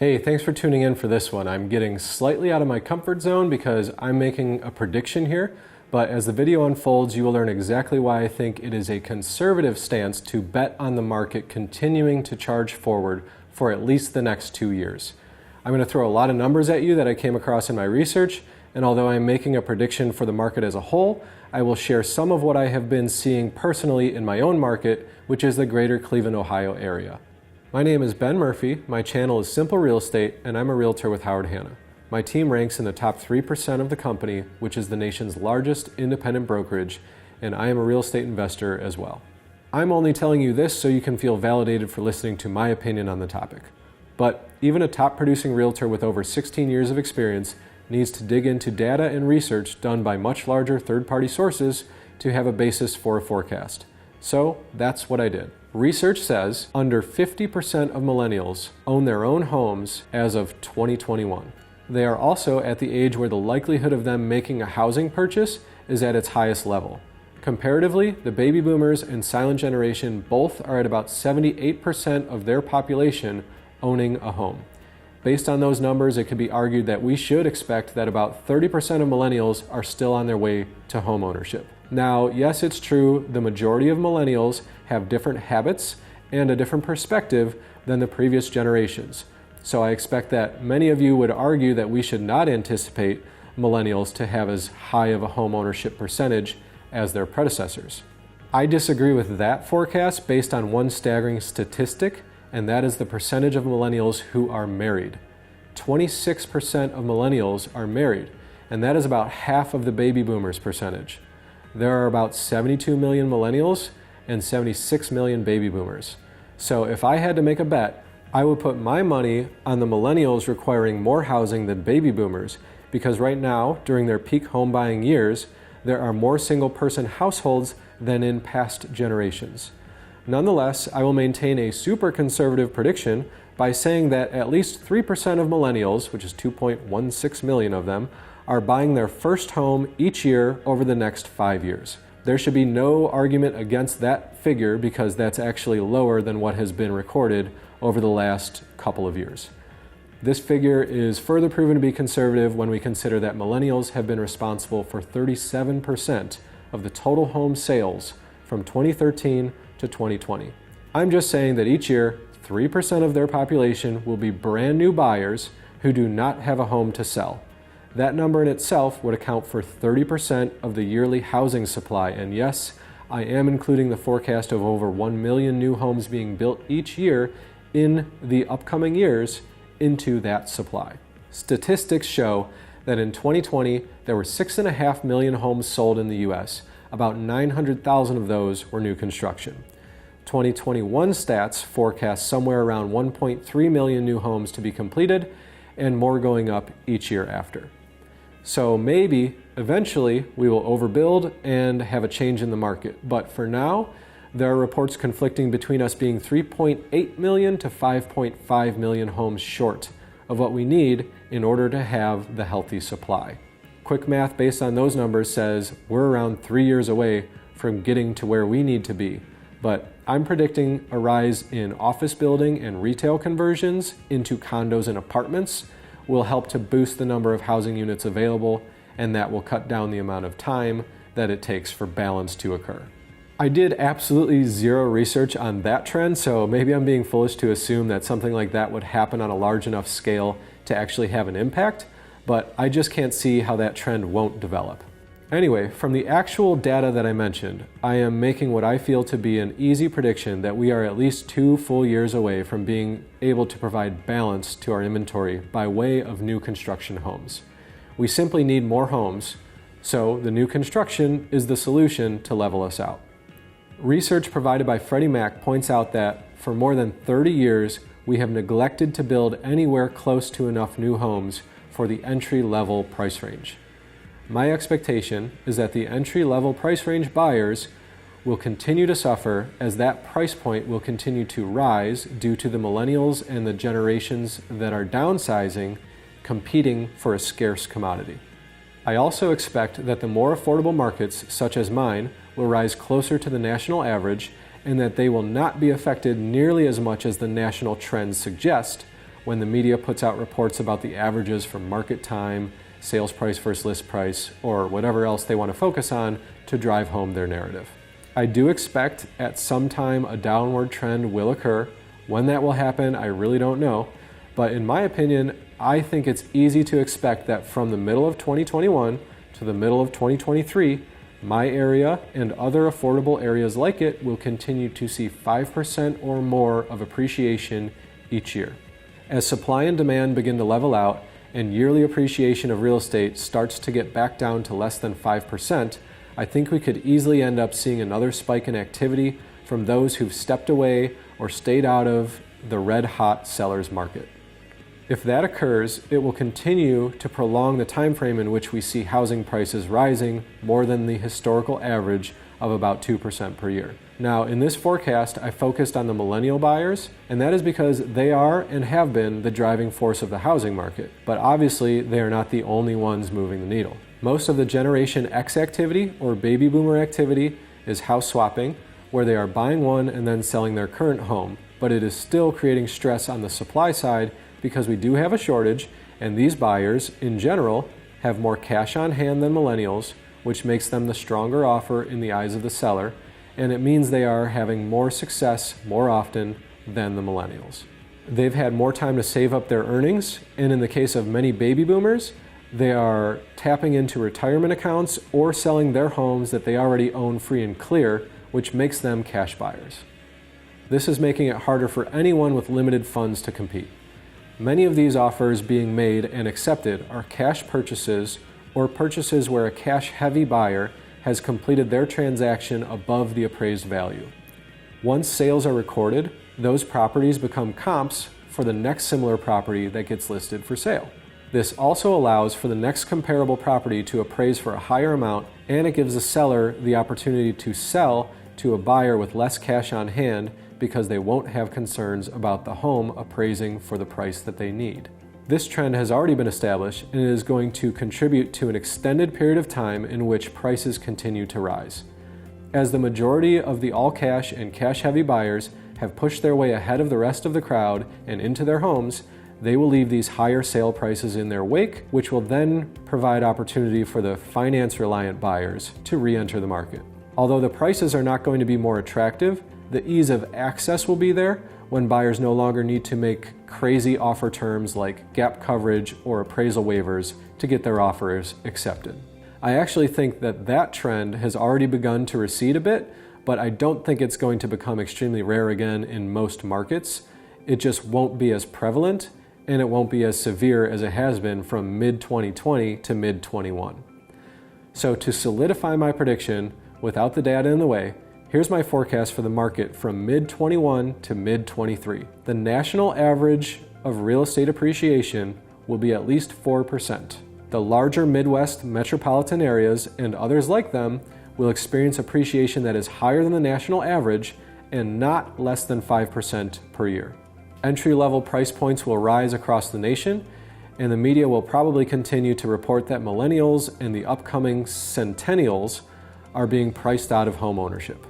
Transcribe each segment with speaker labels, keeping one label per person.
Speaker 1: Hey, thanks for tuning in for this one. I'm getting slightly out of my comfort zone because I'm making a prediction here, but as the video unfolds, you will learn exactly why I think it is a conservative stance to bet on the market continuing to charge forward for at least the next 2 years. I'm going to throw a lot of numbers at you that I came across in my research, and although I'm making a prediction for the market as a whole, I will share some of what I have been seeing personally in my own market, which is the greater Cleveland, Ohio area. My name is Ben Murphy, my channel is Simple Real Estate, and I'm a realtor with Howard Hanna. My team ranks in the top 3% of the company, which is the nation's largest independent brokerage, and I am a real estate investor as well. I'm only telling you this so you can feel validated for listening to my opinion on the topic. But even a top producing realtor with over 16 years of experience needs to dig into data and research done by much larger third-party sources to have a basis for a forecast. So that's what I did. Research says under 50% of millennials own their own homes as of 2021. They are also at the age where the likelihood of them making a housing purchase is at its highest level. Comparatively, the baby boomers and silent generation both are at about 78% of their population owning a home. Based on those numbers, it could be argued that we should expect that about 30% of millennials are still on their way to home ownership. Now, yes, it's true, the majority of millennials have different habits and a different perspective than the previous generations. So I expect that many of you would argue that we should not anticipate millennials to have as high of a home ownership percentage as their predecessors. I disagree with that forecast based on one staggering statistic, and that is the percentage of millennials who are married. 26% of millennials are married, and that is about half of the baby boomers percentage. There are about 72 million millennials and 76 million baby boomers. So if I had to make a bet, I would put my money on the millennials requiring more housing than baby boomers, because right now, during their peak home buying years, there are more single-person households than in past generations. Nonetheless, I will maintain a super conservative prediction by saying that at least 3% of millennials, which is 2.16 million of them, are buying their first home each year over the next 5 years. There should be no argument against that figure because that's actually lower than what has been recorded over the last couple of years. This figure is further proven to be conservative when we consider that millennials have been responsible for 37% of the total home sales from 2013 to 2020. I'm just saying that each year, 3% of their population will be brand new buyers who do not have a home to sell. That number in itself would account for 30% of the yearly housing supply, and yes, I am including the forecast of over 1 million new homes being built each year in the upcoming years into that supply. Statistics show that in 2020, there were 6.5 million homes sold in the US. About 900,000 of those were new construction. 2021 stats forecast somewhere around 1.3 million new homes to be completed and more going up each year after. So maybe eventually we will overbuild and have a change in the market. But for now, there are reports conflicting between us being 3.8 million to 5.5 million homes short of what we need in order to have the healthy supply. Quick math based on those numbers says we're around 3 years away from getting to where we need to be. But I'm predicting a rise in office building and retail conversions into condos and apartments will help to boost the number of housing units available, and that will cut down the amount of time that it takes for balance to occur. I did absolutely zero research on that trend, so maybe I'm being foolish to assume that something like that would happen on a large enough scale to actually have an impact, but I just can't see how that trend won't develop. Anyway, from the actual data that I mentioned, I am making what I feel to be an easy prediction that we are at least 2 full years away from being able to provide balance to our inventory by way of new construction homes. We simply need more homes, so the new construction is the solution to level us out. Research provided by Freddie Mac points out that for more than 30 years, we have neglected to build anywhere close to enough new homes for the entry-level price range. My expectation is that the entry-level price range buyers will continue to suffer as that price point will continue to rise due to the millennials and the generations that are downsizing competing for a scarce commodity. I also expect that the more affordable markets, such as mine, will rise closer to the national average and that they will not be affected nearly as much as the national trends suggest, when the media puts out reports about the averages from market time, sales price versus list price, or whatever else they want to focus on to drive home their narrative. I do expect at some time a downward trend will occur. When that will happen, I really don't know. But in my opinion, I think it's easy to expect that from the middle of 2021 to the middle of 2023, my area and other affordable areas like it will continue to see 5% or more of appreciation each year. As supply and demand begin to level out and yearly appreciation of real estate starts to get back down to less than 5%, I think we could easily end up seeing another spike in activity from those who've stepped away or stayed out of the red-hot seller's market. If that occurs, it will continue to prolong the time frame in which we see housing prices rising more than the historical average of about 2% per year. Now, in this forecast, I focused on the millennial buyers, and that is because they are and have been the driving force of the housing market. But obviously, they are not the only ones moving the needle. Most of the Generation X activity, or baby boomer activity, is house swapping, where they are buying one and then selling their current home. But it is still creating stress on the supply side because we do have a shortage, and these buyers, in general, have more cash on hand than millennials, which makes them the stronger offer in the eyes of the seller, and it means they are having more success more often than the millennials. They've had more time to save up their earnings, and in the case of many baby boomers, they are tapping into retirement accounts or selling their homes that they already own free and clear, which makes them cash buyers. This is making it harder for anyone with limited funds to compete. Many of these offers being made and accepted are cash purchases or purchases where a cash-heavy buyer has completed their transaction above the appraised value. Once sales are recorded, those properties become comps for the next similar property that gets listed for sale. This also allows for the next comparable property to appraise for a higher amount, and it gives the seller the opportunity to sell to a buyer with less cash on hand because they won't have concerns about the home appraising for the price that they need. This trend has already been established and it is going to contribute to an extended period of time in which prices continue to rise. As the majority of the all-cash and cash-heavy buyers have pushed their way ahead of the rest of the crowd and into their homes, they will leave these higher sale prices in their wake, which will then provide opportunity for the finance-reliant buyers to re-enter the market. Although the prices are not going to be more attractive, the ease of access will be there when buyers no longer need to make crazy offer terms like gap coverage or appraisal waivers to get their offers accepted. I actually think that that trend has already begun to recede a bit, but I don't think it's going to become extremely rare again in most markets. It just won't be as prevalent, and it won't be as severe as it has been from mid-2020 to mid-21. So to solidify my prediction, without the data in the way, here's my forecast for the market from mid-21 to mid-23. The national average of real estate appreciation will be at least 4%. The larger Midwest metropolitan areas and others like them will experience appreciation that is higher than the national average and not less than 5% per year. Entry-level price points will rise across the nation, and the media will probably continue to report that millennials and the upcoming centennials are being priced out of home ownership.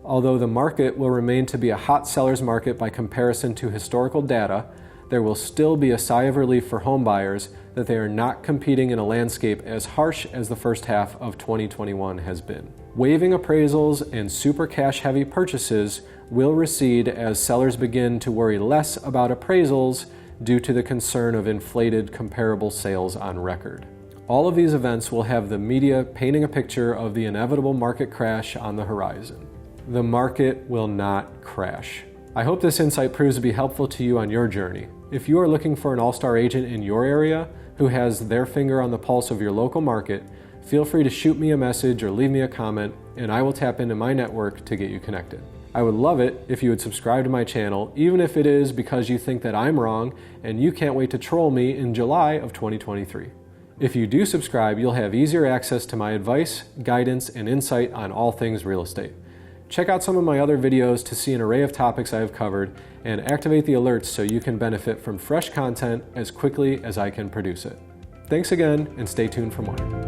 Speaker 1: Although the market will remain to be a hot seller's market by comparison to historical data, there will still be a sigh of relief for home buyers that they are not competing in a landscape as harsh as the first half of 2021 has been. Waiving appraisals and super cash-heavy purchases will recede as sellers begin to worry less about appraisals due to the concern of inflated comparable sales on record. All of these events will have the media painting a picture of the inevitable market crash on the horizon. The market will not crash. I hope this insight proves to be helpful to you on your journey. If you are looking for an all-star agent in your area who has their finger on the pulse of your local market, feel free to shoot me a message or leave me a comment, and I will tap into my network to get you connected. I would love it if you would subscribe to my channel, even if it is because you think that I'm wrong and you can't wait to troll me in July of 2023. If you do subscribe, you'll have easier access to my advice, guidance, and insight on all things real estate. Check out some of my other videos to see an array of topics I have covered, and activate the alerts so you can benefit from fresh content as quickly as I can produce it. Thanks again, and stay tuned for more.